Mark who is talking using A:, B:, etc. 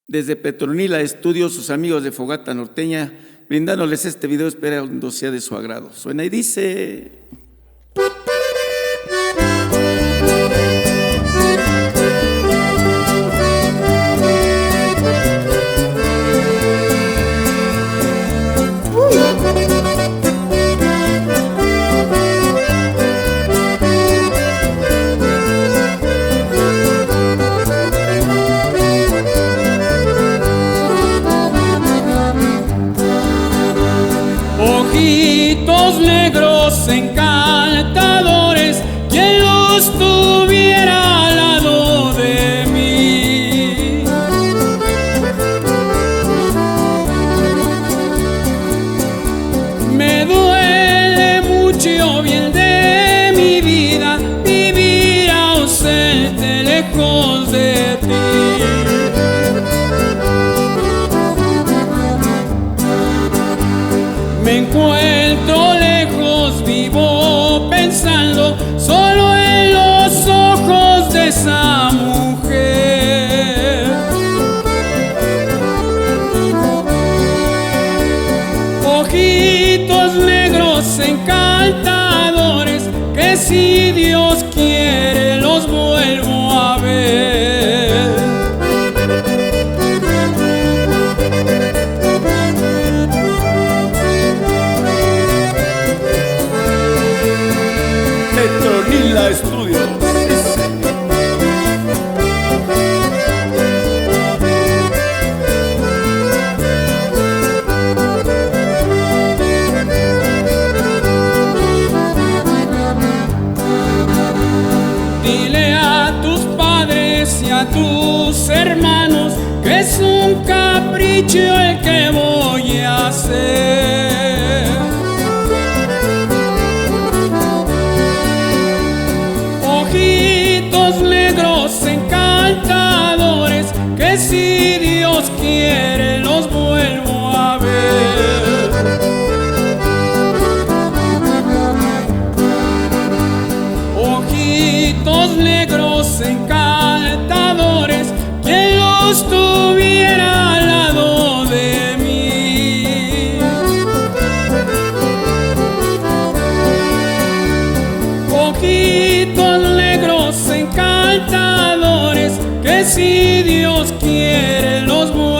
A: Desde Petronila Estudios, sus amigos de Fogata Norteña, brindándoles este video, esperando sea de su agrado. Suena y dice...
B: Ojitos negros encantadores, quien los tuviera al lado de mí. Me duele mucho bien de mi vida vivir ausente lejos de ti. Me encuentro lejos, vivo pensando solo en los ojos de esa mujer. Ojitos negros encantadores, que si Dios quiere los vuelvo a ver.
A: Petronila Estudios.
B: Dile a tus padres y a tus hermanos que es un capricho el que voy a hacer. Ojitos negros encantadores, que si Dios quiere los vuelvo a ver. Ojitos negros encantadores, quien los tuviera al lado de mí. Ojitos negros encantadores, que si Dios quiere los vuelvo